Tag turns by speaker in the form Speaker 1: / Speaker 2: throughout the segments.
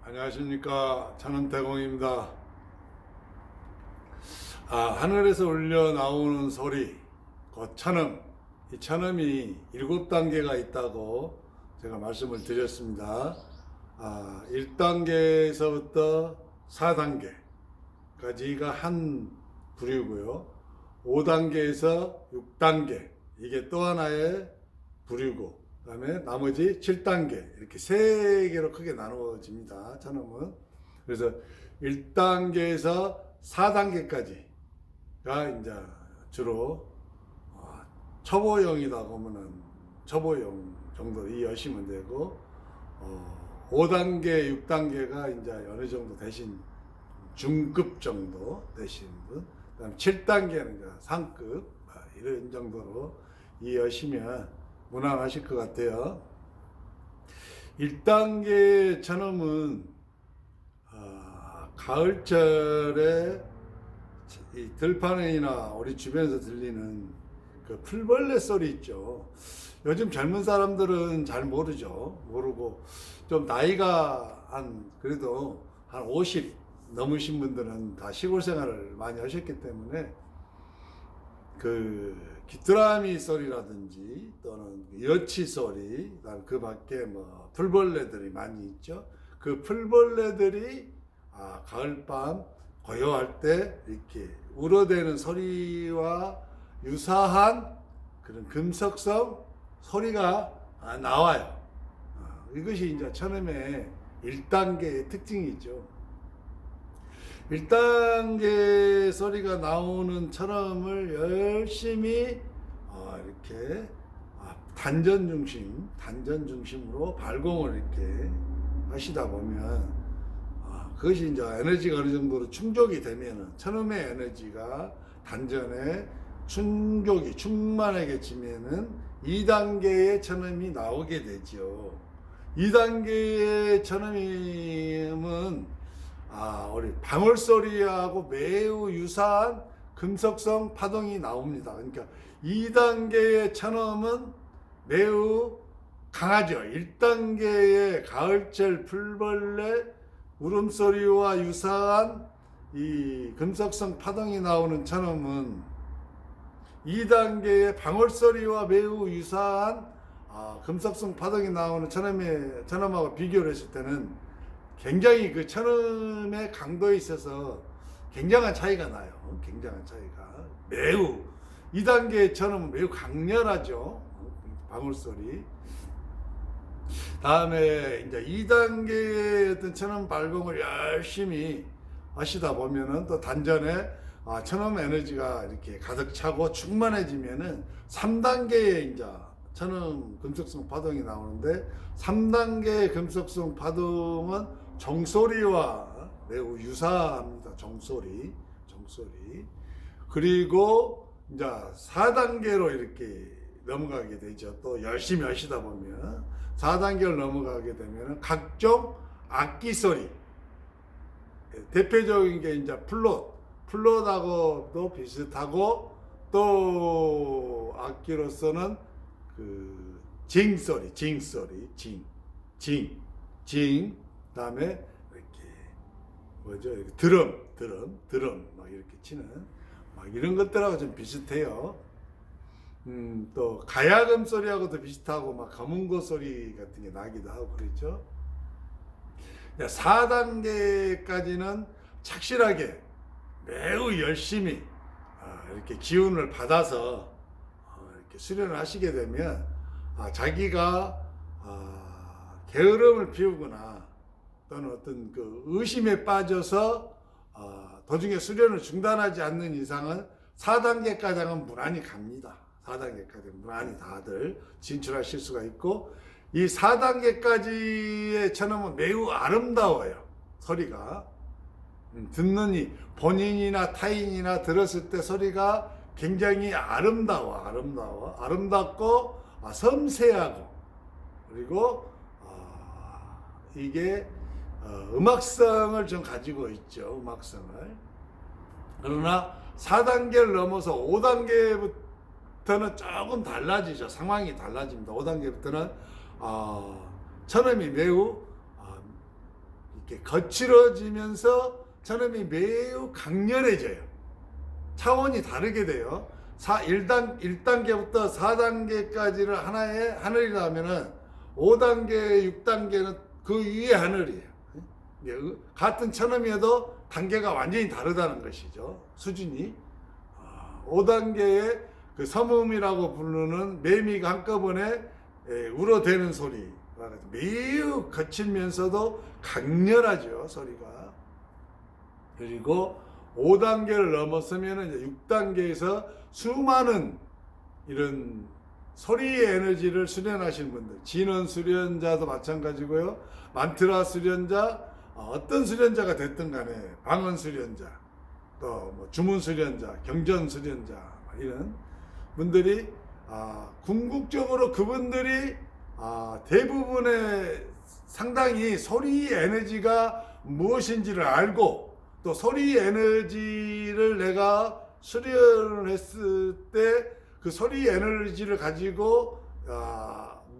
Speaker 1: 안녕하십니까. 천음대공입니다. 하늘에서 울려 나오는 소리, 그 천음. 이 천음이 7단계가 있다고 제가 말씀을 드렸습니다. 1단계에서부터 4단계까지가 한 부류고요. 5단계에서 6단계, 이게 또 하나의 부류고, 그 다음에 나머지 7단계, 이렇게 세 개로 크게 나누어집니다. 천음은. 그래서 1단계에서 4단계까지가 이제 주로 초보용이다 보면은 초보용 정도 이해하시면 되고, 5단계, 6단계가 이제 어느 정도 되신 중급 정도 되신 분, 그다음 7단계는 이제 상급, 이런 정도로 이해하시면 무난하실 것 같아요. 1단계 천음은 가을철에 이 들판이나 우리 주변에서 들리는 그 풀벌레 소리 있죠. 요즘 젊은 사람들은 잘 모르고 좀 나이가 그래도 한 50 넘으신 분들은 다 시골 생활을 많이 하셨기 때문에 그 귀뚜라미 소리라든지 또는 여치 소리, 그 밖에 뭐 풀벌레들이 많이 있죠. 그 풀벌레들이 가을밤 고요할 때 이렇게 울어대는 소리와 유사한 그런 금속성 소리가 나와요. 이것이 이제 천음의 1단계의 특징이죠. 1단계 소리가 나오는 천음을 열심히 이렇게 단전 중심으로 발공을 이렇게 하시다 보면 그것이 이제 에너지가 어느 정도로 충족이 되면은 천음의 에너지가 단전에 충만해지면은 2단계의 천음이 나오게 되죠. 2단계의 천음은 우리 방울 소리하고 매우 유사한 금속성 파동이 나옵니다. 그러니까 2단계의 천음은 매우 강하죠. 1단계의 가을철 풀벌레 울음소리와 유사한 이 금속성 파동이 나오는 천음은 2단계의 방울 소리와 매우 유사한 금속성 파동이 나오는 천음하고 비교를 했을 때는 굉장히 그 천음의 강도에 있어서 굉장한 차이가 나요. 굉장한 차이가. 매우 2단계의 천음은 매우 강렬하죠. 방울소리. 다음에 이제 2단계의 어떤 천음 발공을 열심히 하시다 보면은 또 단전에 천음 에너지가 이렇게 가득 차고 충만해지면은 3단계의 이제 천음 금속성 파동이 나오는데, 3단계 금속성 파동은 종소리와 매우 유사합니다. 종소리. 그리고 이제 4단계로 이렇게 넘어가게 되죠. 또 열심히 하시다 보면 4단계를 넘어가게 되면 각종 악기 소리. 대표적인 게 이제 플룻하고도 비슷하고, 또 악기로서는 그 징 소리, 그다음에 이렇게 뭐죠? 드럼 막 이렇게 치는 막 이런 것들하고 좀 비슷해요. 또 가야금 소리하고도 비슷하고 막 검은고 소리 같은 게 나기도 하고 그렇죠. 4단계까지는 착실하게 매우 열심히 이렇게 기운을 받아서 이렇게 수련을 하시게 되면 자기가 게으름을 피우거나 또는 어떤 그 의심에 빠져서 도중에 수련을 중단하지 않는 이상은 4단계까지는 무난히 갑니다. 4단계까지 무난히 다들 진출하실 수가 있고, 이 4단계까지의 천음은 매우 아름다워요. 소리가 듣는 본인이나 타인이나 들었을 때 소리가 굉장히 아름답고 섬세하고, 그리고 이게 음악성을 좀 가지고 있죠. 음악성을. 그러나 4단계를 넘어서 5단계부터는 조금 달라지죠. 상황이 달라집니다. 5단계부터는 천음이 매우 이렇게 거칠어지면서 천음이 매우 강렬해져요. 차원이 다르게 돼요. 1단계부터 4단계까지를 하나의 하늘이라면은 5단계, 6단계는 그 위에 하늘이에요. 같은 천음이어도 단계가 완전히 다르다는 것이죠. 수준이. 5단계의 그 섬음이라고 부르는 매미가 한꺼번에 울어대는 소리. 매우 거칠면서도 강렬하죠, 소리가. 그리고 5단계를 넘었으면 이제 6단계에서 수많은 이런 소리의 에너지를 수련하시는 분들, 진원 수련자도 마찬가지고요. 만트라 수련자, 어떤 수련자가 됐든 간에 방언 수련자, 또 뭐 주문 수련자, 경전 수련자 이런 분들이 궁극적으로 그분들이 대부분의 상당히 소리 에너지가 무엇인지를 알고 또 소리 에너지를 내가 수련을 했을 때 그 소리 에너지를 가지고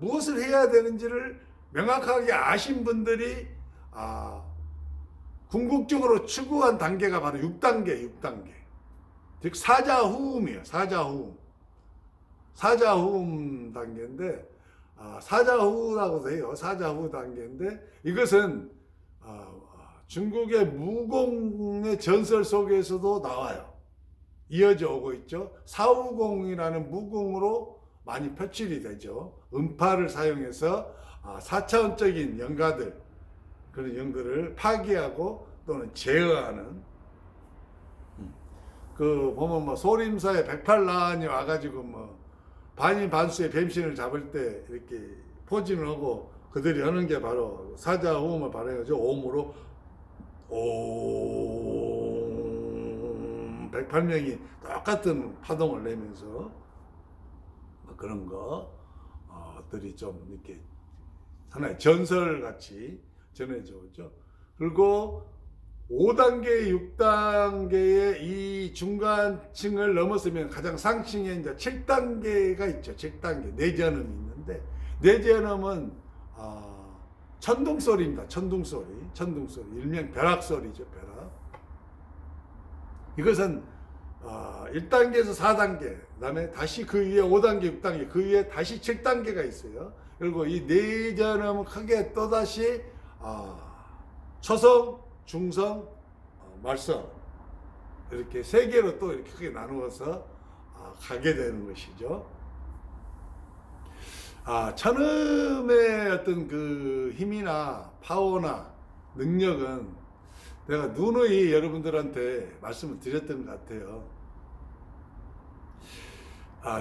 Speaker 1: 무엇을 해야 되는지를 명확하게 아신 분들이 궁극적으로 추구한 단계가 바로 6단계. 즉 사자후음이에요. 사자후음 단계인데 사자후라고도 해요. 사자후 단계인데 이것은 중국의 무공의 전설 속에서도 나와요. 이어져 오고 있죠. 사후공이라는 무공으로 많이 표출이 되죠. 음파를 사용해서 4차원적인 영가들, 그런 영들을 파괴하고 또는 제어하는, 그 보면 뭐 소림사에 108나안이 와가지고 뭐 반인 반수의 뱀신을 잡을 때 이렇게 포진을 하고 그들이 하는 게 바로 사자호음을 발행하죠. 오음으로 오 108명이 똑같은 파동을 내면서 뭐 그런 것들이 좀 이렇게 하나의 전설같이 전해져 오죠. 그리고 5단계, 6단계의 이 중간층을 넘었으면 가장 상층에 이제 7단계가 있죠. 7단계 내전음이 있는데, 내전음은 천둥소리입니다. 천둥소리. 일명 벼락소리죠. 벼락. 이것은 1단계에서 4단계, 그 다음에 다시 그 위에 5단계, 6단계, 그 위에 다시 7단계가 있어요. 그리고 이 내전음은 크게 또다시 초성, 중성, 말성, 이렇게 세 개로 또 이렇게 크게 나누어서 가게 되는 것이죠. 천음의 어떤 그 힘이나 파워나 능력은 내가 누누이 여러분들한테 말씀을 드렸던 것 같아요.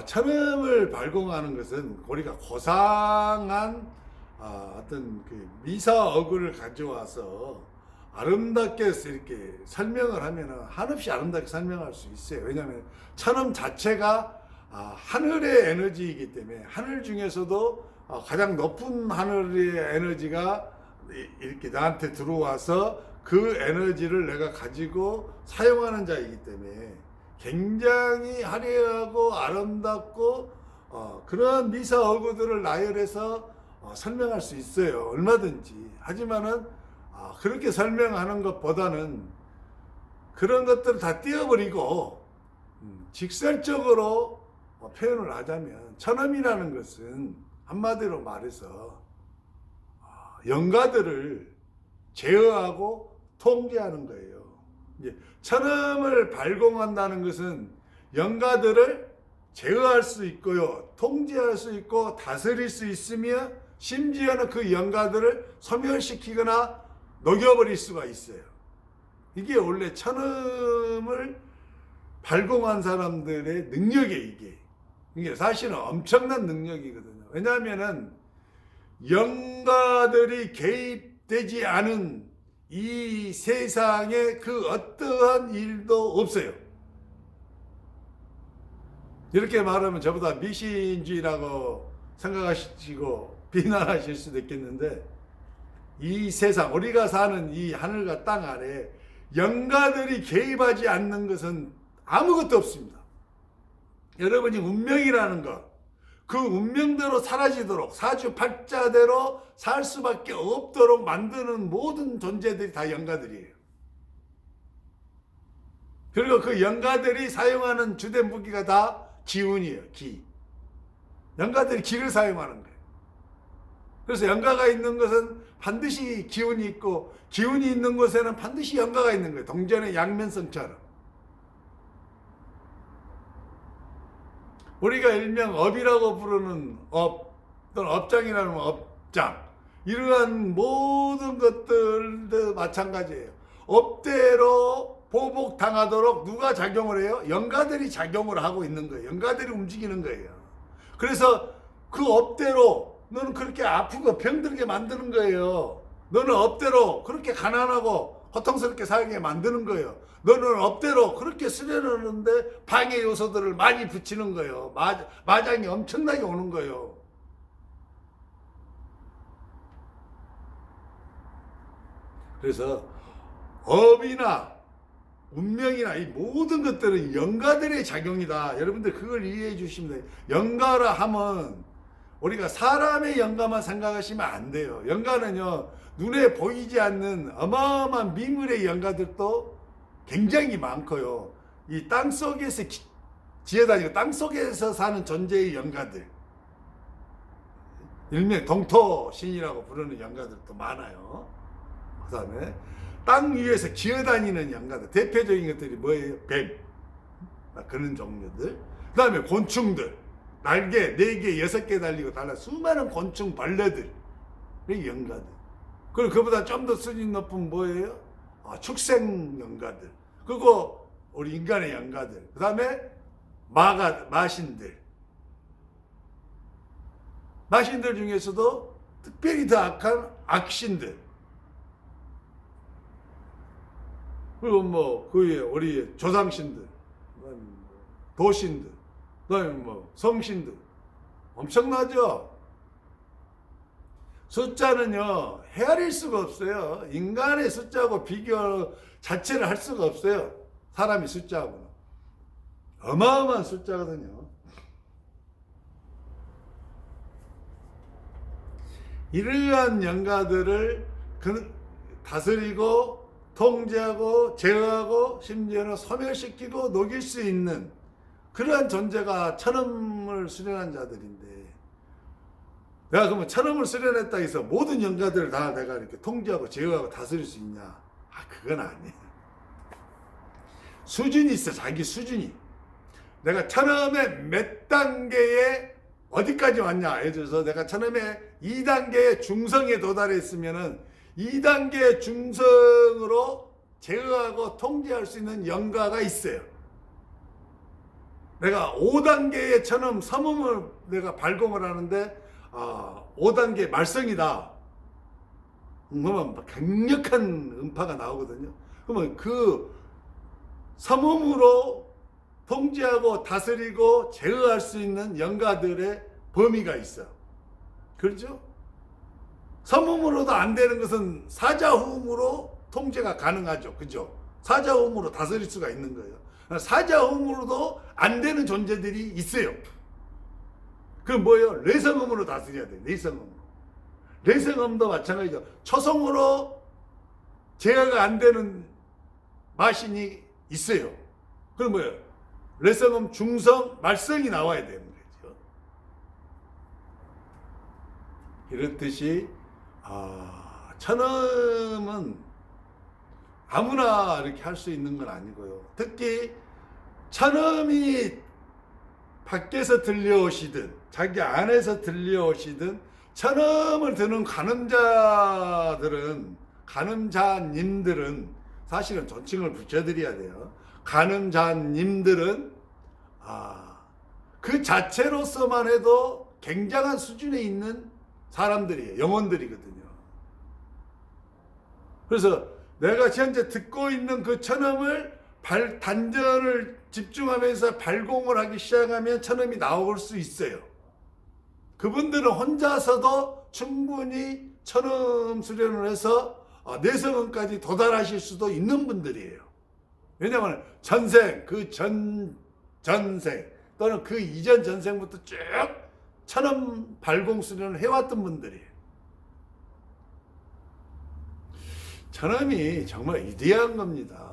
Speaker 1: 천음을 발공하는 것은 우리가 고상한 어떤 그 미사어구를 가져와서 아름답게 이렇게 설명을 하면 한없이 아름답게 설명할 수 있어요. 왜냐하면 천음 자체가 하늘의 에너지이기 때문에 하늘 중에서도 가장 높은 하늘의 에너지가 이렇게 나한테 들어와서 그 에너지를 내가 가지고 사용하는 자이기 때문에 굉장히 화려하고 아름답고 그런 미사어구들을 나열해서 설명할 수 있어요. 얼마든지. 하지만은 그렇게 설명하는 것보다는 그런 것들을 다 띄워버리고 직설적으로 표현을 하자면 천음이라는 것은 한마디로 말해서 영가들을 제어하고 통제하는 거예요. 천음을 발공한다는 것은 영가들을 제어할 수 있고요, 통제할 수 있고 다스릴 수 있으며 심지어는 그 영가들을 소멸시키거나 녹여버릴 수가 있어요. 이게 원래 천음을 발공한 사람들의 능력이에요. 이게 사실은 엄청난 능력이거든요. 왜냐하면은 영가들이 개입되지 않은 이 세상에 그 어떠한 일도 없어요. 이렇게 말하면 저보다 미신주의라고 생각하시고 비난하실 수도 있겠는데, 이 세상, 우리가 사는 이 하늘과 땅 아래 영가들이 개입하지 않는 것은 아무것도 없습니다. 여러분이 운명이라는 것, 그 운명대로 사라지도록 사주팔자대로 살 수밖에 없도록 만드는 모든 존재들이 다 영가들이에요. 그리고 그 영가들이 사용하는 주된 무기가 다 기운이에요. 기. 영가들이 기를 사용하는 거예요. 그래서 영가가 있는 것은 반드시 기운이 있고 기운이 있는 곳에는 반드시 영가가 있는 거예요. 동전의 양면성처럼. 우리가 일명 업이라고 부르는 업 또는 업장이라는 업장, 이러한 모든 것들도 마찬가지예요. 업대로 보복당하도록 누가 작용을 해요? 영가들이 작용을 하고 있는 거예요. 영가들이 움직이는 거예요. 그래서 그 업대로 너는 그렇게 아프고 병들게 만드는 거예요. 너는 업대로 그렇게 가난하고 고통스럽게 살게 만드는 거예요. 너는 업대로 그렇게 수련하는데 방해 요소들을 많이 붙이는 거예요. 마장이 엄청나게 오는 거예요. 그래서 업이나 운명이나 이 모든 것들은 영가들의 작용이다. 여러분들 그걸 이해해 주시면 돼요. 영가라 하면 우리가 사람의 영가만 생각하시면 안 돼요. 영가는요, 눈에 보이지 않는 어마어마한 미물의 영가들도 굉장히 많고요. 이 땅속에서 지어다니고 땅속에서 사는 존재의 영가들, 일명 동토신이라고 부르는 영가들도 많아요. 그 다음에 땅 위에서 기어다니는 영가들, 대표적인 것들이 뭐예요? 뱀, 그런 종류들. 그 다음에 곤충들, 날개 4개, 6개 달리고 달라 수많은 곤충, 벌레들, 영가들. 그리고 그보다 좀 더 수준 높은 뭐예요? 축생 영가들. 그리고 우리 인간의 영가들. 그 다음에 마신들. 마신들 중에서도 특별히 더 악한 악신들. 그리고 뭐, 그 위에 우리 조상신들, 도신들, 그다음에 뭐, 성신들. 엄청나죠? 숫자는요, 헤아릴 수가 없어요. 인간의 숫자하고 비교 자체를 할 수가 없어요. 사람의 숫자하고는. 어마어마한 숫자거든요. 이러한 영가들을 다스리고 통제하고 제어하고 심지어는 소멸시키고 녹일 수 있는 그러한 존재가 천음을 수련한 자들인데, 내가 그러면 천음을 수련했다 해서 모든 영가들을 다 내가 이렇게 통제하고 제어하고 다스릴 수 있냐? 그건 아니에요. 수준이 있어. 자기 수준이. 내가 천음의 몇 단계에 어디까지 왔냐? 예를 들어서 내가 천음의 2단계의 중성에 도달했으면은 2단계 중성으로 제어하고 통제할 수 있는 영가가 있어요. 내가 5단계의 천음, 삼음을 내가 발공을 하는데 5단계 말성이다. 그러면 강력한 음파가 나오거든요. 그러면 그 삼음으로 통제하고 다스리고 제어할 수 있는 영가들의 범위가 있어. 그렇죠? 삼음으로도 안 되는 것은 사자후음으로 통제가 가능하죠. 그죠? 사자후음으로 다스릴 수가 있는 거예요. 사자후음으로도 안 되는 존재들이 있어요. 그건 뭐예요? 뇌성음으로 다스려야 돼요. 뇌성음으로. 뇌성음도 마찬가지죠. 초성으로 제어가 안 되는 마신이 있어요. 그럼 뭐예요? 뇌성음, 중성, 말성이 나와야 되는 거죠. 이렇듯이 천음은 아무나 이렇게 할 수 있는 건 아니고요. 특히 천음이 밖에서 들려오시든 자기 안에서 들려오시든 천음을 드는 간음자님들은 사실은 존칭을 붙여드려야 돼요. 간음자님들은 그 자체로서만 해도 굉장한 수준에 있는 사람들이에요. 영혼들이거든요. 그래서 내가 현재 듣고 있는 그 천음을 단전을 집중하면서 발공을 하기 시작하면 천음이 나올 수 있어요. 그분들은 혼자서도 충분히 천음 수련을 해서 내성음까지 도달하실 수도 있는 분들이에요. 왜냐하면 전생, 전생 또는 그 이전 전생부터 쭉 천음 발공 수련을 해왔던 분들이에요. 천음이 정말 위대한 겁니다.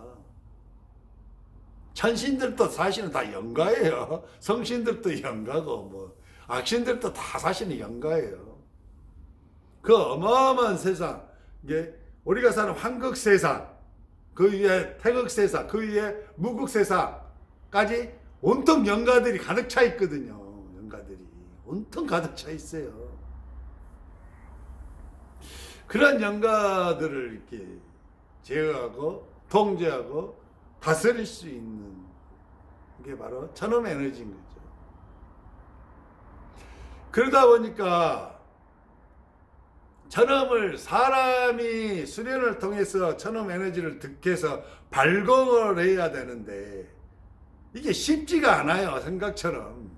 Speaker 1: 천신들도 사실은 다 영가예요. 성신들도 영가고 뭐 악신들도 다 사실은 영가예요. 그 어마어마한 세상, 이게 우리가 사는 황극 세상, 그 위에 태극 세상, 그 위에 무극 세상까지 온통 영가들이 가득 차 있거든요. 영가들이 온통 가득 차 있어요. 그런 영가들을 이렇게 제어하고 통제하고 다스릴 수 있는 게 바로 천음 에너지인 거죠. 그러다 보니까 천음을 사람이 수련을 통해서 천음 에너지를 득해서 발광을 해야 되는데 이게 쉽지가 않아요. 생각처럼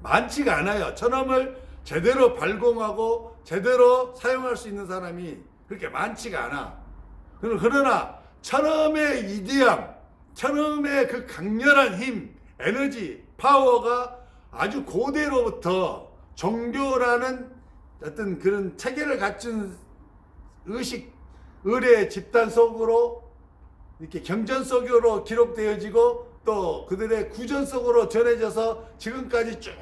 Speaker 1: 많지가 않아요. 천음을 제대로 발광하고 제대로 사용할 수 있는 사람이 그렇게 많지가 않아. 그러나 천음의 위대함, 천음의 그 강렬한 힘, 에너지, 파워가 아주 고대로부터 종교라는 어떤 그런 체계를 갖춘 의식, 의례 집단 속으로 이렇게 경전 속으로 기록되어지고 또 그들의 구전 속으로 전해져서 지금까지 쭉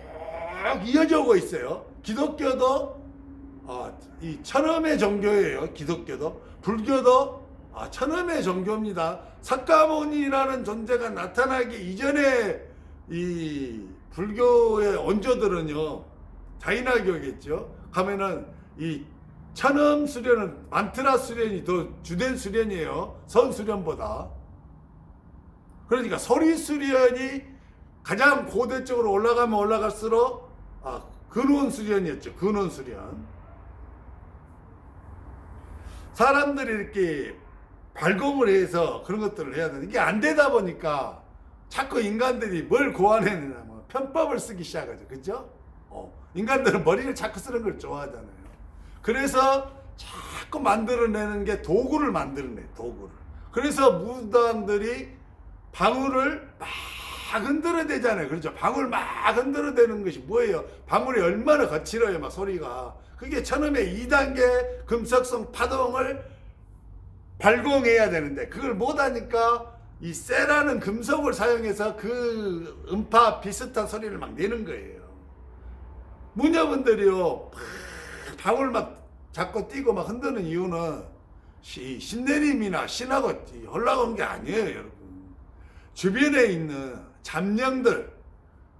Speaker 1: 이어져 오고 있어요. 기독교도 이 천음의 종교예요. 기독교도. 불교도 천음의 종교입니다. 석가모니라는 존재가 나타나기 이전에 이 불교의 원조들은요, 자이나교겠죠. 가면은 이 천음 수련은 만트라 수련이 더 주된 수련이에요. 선 수련보다. 그러니까 소리 수련이 가장 고대 쪽으로 올라가면 올라갈수록 근원 수련이었죠. 근원 수련. 사람들이 이렇게 발공을 해서 그런 것들을 해야 되는데 이게 안 되다 보니까 자꾸 인간들이 뭘 고안해내냐 뭐 편법을 쓰기 시작하죠. 그죠? 인간들은 머리를 자꾸 쓰는 걸 좋아하잖아요. 그래서 자꾸 만들어내는 게 도구를 만들어내, 도구를. 그래서 무당들이 방울을 막 흔들어대잖아요. 그렇죠? 방울 막 흔들어대는 것이 뭐예요? 방울이 얼마나 거칠어요, 막 소리가. 그게 천음의 2단계 금속성 파동을 발광해야 되는데 그걸 못하니까 이 쇠라는 금속을 사용해서 그 음파 비슷한 소리를 막 내는 거예요. 무녀분들이요, 방울 막 잡고 뛰고 막 흔드는 이유는 신내림이나 신하고 올라온 게 아니에요, 여러분. 주변에 있는 잡령들,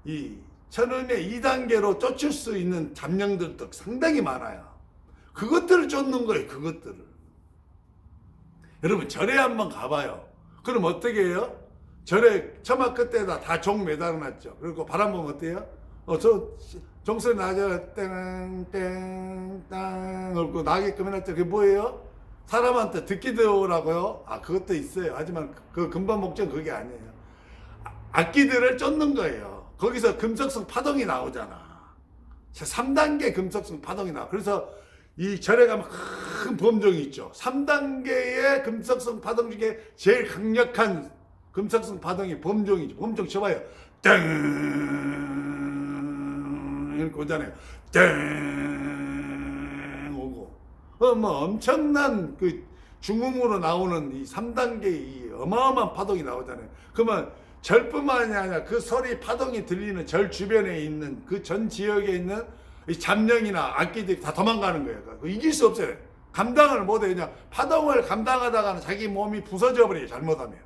Speaker 1: 이 천음의 2단계로 쫓을 수 있는 잡령들도 상당히 많아요. 그것들을 쫓는 거예요, 그것들을. 여러분, 절에 한번 가봐요. 그럼 어떻게 해요? 절에 처마 끝에다 다 종 매달아놨죠. 그리고 바람 보면 어때요? 저 종소리 나죠? 땡땡땅 그리고 나게끔 해놨죠. 그게 뭐예요? 사람한테 듣기 들어오라고요? 그것도 있어요. 하지만 그 근본 목적은 그게 아니에요. 악기들을 쫓는 거예요. 거기서 금속성 파동이 나오잖아. 3단계 금속성 파동이 나와. 그래서 이 절에 가면 큰 범종이 있죠. 3단계의 금속성 파동 중에 제일 강력한 금속성 파동이 범종이죠. 범종 쳐봐요. 땡 이렇게 오잖아요. 땡 오고. 뭐 엄청난 그 중음으로 나오는 이 3단계 이 어마어마한 파동이 나오잖아요. 그러면 절뿐만이 아니라 그 소리 파동이 들리는 절 주변에 있는 그 전 지역에 있는 이 잡령이나 악기들이 다 도망가는 거예요. 이길 수 없어요. 감당을 못해요. 그냥 파동을 감당하다가는 자기 몸이 부서져 버려요. 잘못하면.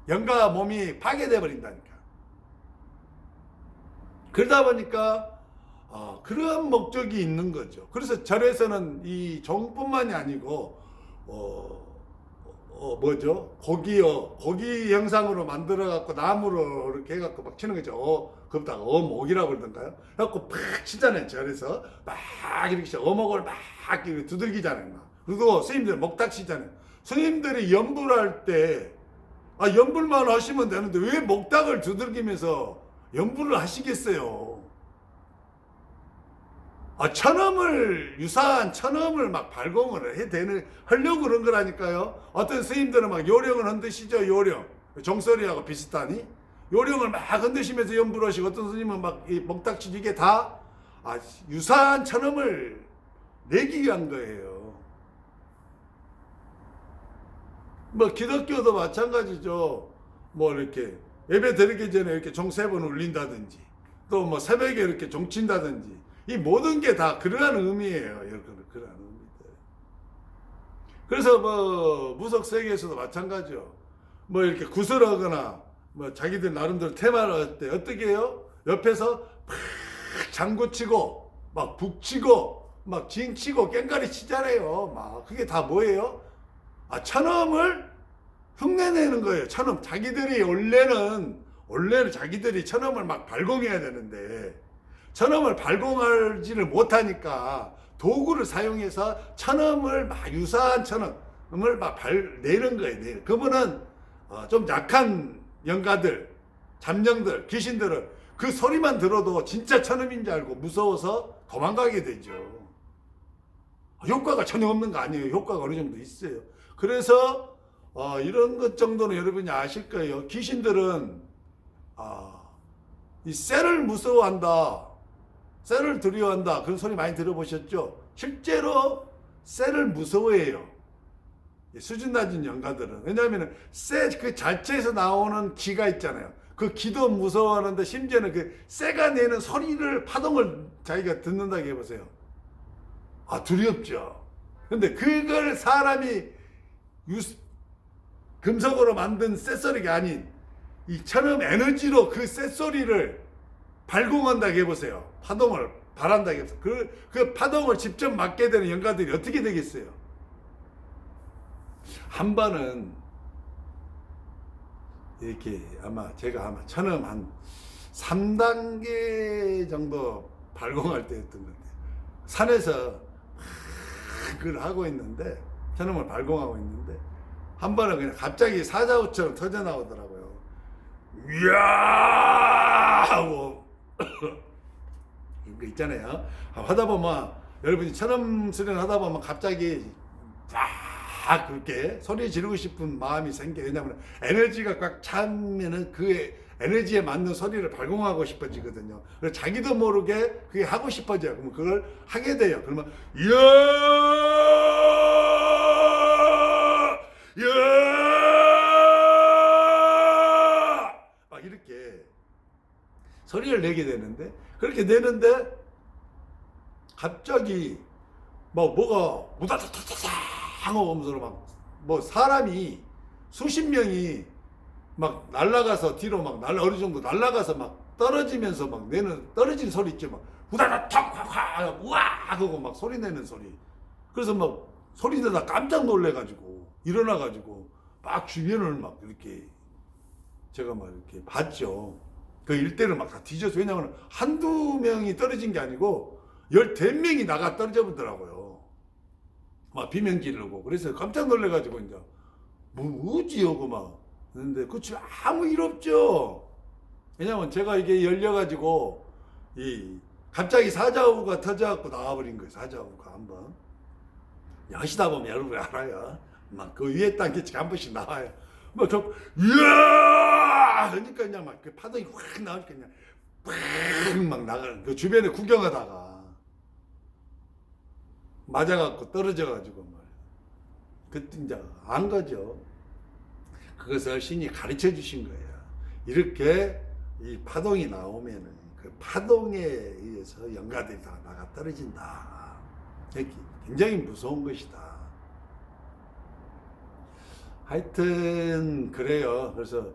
Speaker 1: 영가 몸이 파괴돼 버린다니까. 그러다 보니까 그런 목적이 있는 거죠. 그래서 절에서는 이 종뿐만이 아니고 고기 형상으로 만들어 갖고 나무로 이렇게 해갖고 막 치는 거죠. 그것다가 어목이라고 그러던가요? 그래갖고 팍 치잖아요. 절에서 막 이렇게 어목을 막 두들기잖아요. 그리고 스님들 목탁 치잖아요. 스님들이 연불 할 때 연불만 하시면 되는데 왜 목탁을 두들기면서 연불을 하시겠어요? 천음을 유사한 천음을 막 발공을 하려고 그런 거라니까요. 어떤 스님들은 막 요령을 흔드시죠. 요령 종소리하고 비슷하니 요령을 막 흔드시면서 연불하시고 어떤 스님은 막 이 목탁치지. 이게 다 유사한 천음을 내기 위한 거예요. 뭐 기독교도 마찬가지죠. 뭐 이렇게 예배 드리기 전에 이렇게 종 3번 울린다든지 또 뭐 새벽에 이렇게 종 친다든지 이 모든 게 다 그러한 의미예요. 여러분, 그러한 의미들. 그래서 뭐 무속 세계에서도 마찬가지죠. 뭐 이렇게 구슬하거나 뭐 자기들 나름대로 테마를 할 때 어떻게 해요? 옆에서 막 장구치고 막 북치고 막 징치고 깽가리 치잖아요. 막 그게 다 뭐예요? 천음을 흉내내는 거예요. 천음. 자기들이 원래는 자기들이 천음을 막 발공해야 되는데 천음을 발공하지를 못하니까 도구를 사용해서 천음을 막 유사한 천음을 막 내는 거예요. 그러면은 좀 약한 영가들, 잠령들, 귀신들은 그 소리만 들어도 진짜 천음인 줄 알고 무서워서 도망가게 되죠. 효과가 전혀 없는 거 아니에요. 효과가 어느 정도 있어요. 그래서 이런 것 정도는 여러분이 아실 거예요. 귀신들은 이 쇠를 무서워한다, 쇠를 두려워한다, 그런 소리 많이 들어보셨죠? 실제로 쇠를 무서워해요. 수준 낮은 영가들은. 왜냐하면 쇠 그 자체에서 나오는 기가 있잖아요. 그 기도 무서워하는데 심지어는 그 쇠가 내는 소리를, 파동을 자기가 듣는다고 해보세요. 두렵죠. 근데 그걸 사람이 금속으로 만든 쇳소리가 아닌 이 천음 에너지로 그 쇳소리를 발공한다고 해보세요. 파동을 발한다고 해보세요. 그 파동을 직접 맞게 되는 영가들이 어떻게 되겠어요? 한 번은 이렇게 제가 천음 한 3단계 정도 발공할 때였던 것 같아요. 산에서 그걸 하고 있는데, 천음을 발공하고 있는데 한 번은 그냥 갑자기 사자우처럼 터져 나오더라고요. 이야 하고 이거 있잖아요. 하다 보면 여러분이 천음 수련 하다 보면 갑자기 쫙 그렇게 소리 지르고 싶은 마음이 생겨요. 왜냐하면 에너지가 꽉 차면은 그 에너지에 맞는 소리를 발공하고 싶어지거든요. 그래서 자기도 모르게 그게 하고 싶어져요. 그러면 그걸 하게 돼요. 그러면 이야 막 이렇게 소리를 내게 되는데, 그렇게 내는데 갑자기 뭐가 우다다다다 하고 오면서 뭐 사람이 수십 명이 막 날아가서 뒤로 막 어느 정도 날아가서 막 떨어지면서 막 내는 떨어지는 소리 있죠. 막 우다다닥 우와 하고 막 소리 내는 소리. 그래서 막 소리 내다 깜짝 놀래가지고 일어나가지고 막 주변을 막 이렇게 제가 막 이렇게 봤죠. 그 일대를 막 다 뒤져서. 왜냐면 한두 명이 떨어진 게 아니고 14명이 나가 떨어져 보더라고요. 막 비명 지르고. 그래서 깜짝 놀래가지고 이제 뭐지 하고 막 그런데 그 집에 아무 일 없죠. 왜냐면 제가 이게 열려가지고 갑자기 사자우가 터져갖고 나와버린 거예요. 사자우가 한번 하시다 보면 여러분이 알아요. 막 그 위에 단계씩 한 번씩 나와요. 막 이야 그러니까 그냥 막 그 파동이 확 나오니까 그냥 막 나가는 그 주변에 구경하다가 맞아갖고 떨어져가지고 말. 그때 이제 안 거죠. 그것을 신이 가르쳐 주신 거예요. 이렇게 이 파동이 나오면은 그 파동에 의해서 영가들이 다 나가 떨어진다. 굉장히 무서운 것이다. 하여튼 그래요. 그래서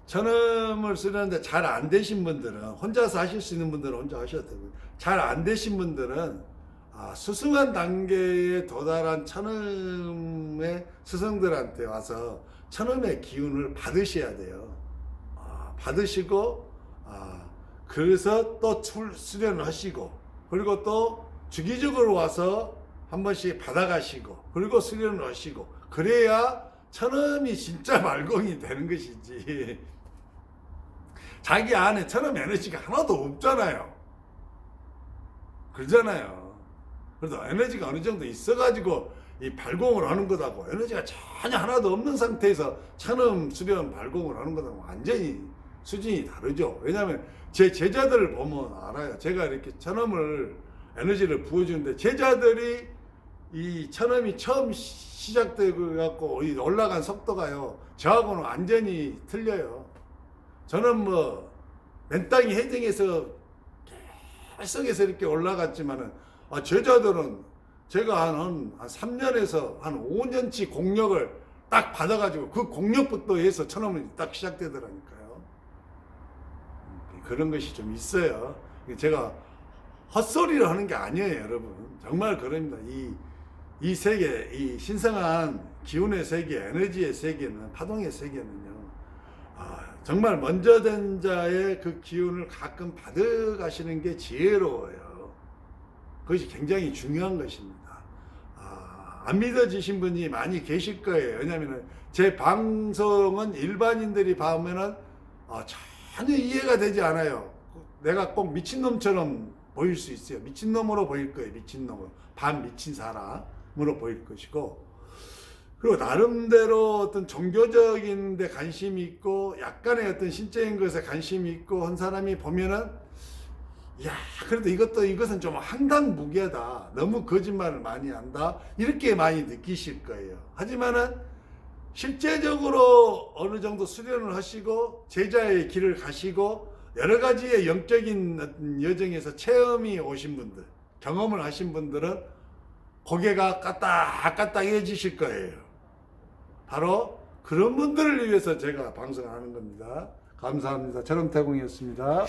Speaker 1: 천음을 쓰는데 잘 안 되신 분들은, 혼자서 하실 수 있는 분들은 혼자 하셔도 되고, 잘 안 되신 분들은 수승한 단계에 도달한 천음의 스승들한테 와서 천음의 기운을 받으셔야 돼요. 받으시고 그래서 또 수련을 하시고, 그리고 또 주기적으로 와서 한 번씩 받아가시고, 그리고 수련을 하시고, 그래야 천음이 진짜 말공이 되는 것이지. 자기 안에 천음 에너지가 하나도 없잖아요. 그러잖아요. 그래도 에너지가 어느 정도 있어가지고 이 발공을 하는 거다고, 에너지가 전혀 하나도 없는 상태에서 천음 수련 발공을 하는 거다고 완전히 수준이 다르죠. 왜냐하면 제 제자들을 보면 알아요. 제가 이렇게 천엄을 에너지를 부어주는데 제자들이 이 천엄이 처음 시작되고 갖고 올라간 속도가요. 저하고는 완전히 틀려요. 저는 뭐 맨땅이 헤딩해서 계속해서 이렇게 올라갔지만은 제자들은 제가 한 3년에서 한 5년치 공력을 딱 받아가지고 그 공력부터 해서 천엄이 딱 시작되더라니까요. 그런 것이 좀 있어요. 제가 헛소리를 하는 게 아니에요, 여러분. 정말 그럽니다. 이 세계, 이 신성한 기운의 세계, 에너지의 세계는, 파동의 세계는요, 정말 먼저 된 자의 그 기운을 가끔 받아가시는 게 지혜로워요. 그것이 굉장히 중요한 것입니다. 안 믿어지신 분이 많이 계실 거예요. 왜냐하면 제 방송은 일반인들이 보면은 전혀 이해가 되지 않아요. 내가 꼭 미친놈처럼 보일 수 있어요. 미친놈으로 보일 거예요. 미친놈으로. 반 미친 사람으로 보일 것이고, 그리고 나름대로 어떤 종교적인 데 관심이 있고 약간의 어떤 신적인 것에 관심이 있고 한 사람이 보면은 야, 그래도 이것은 좀 황당무계다. 너무 거짓말을 많이 한다. 이렇게 많이 느끼실 거예요. 하지만은 실제적으로 어느 정도 수련을 하시고 제자의 길을 가시고 여러 가지의 영적인 여정에서 체험이 오신 분들, 경험을 하신 분들은 고개가 까딱까딱해지실 거예요. 바로 그런 분들을 위해서 제가 방송하는 겁니다. 감사합니다. 철엄태공이었습니다.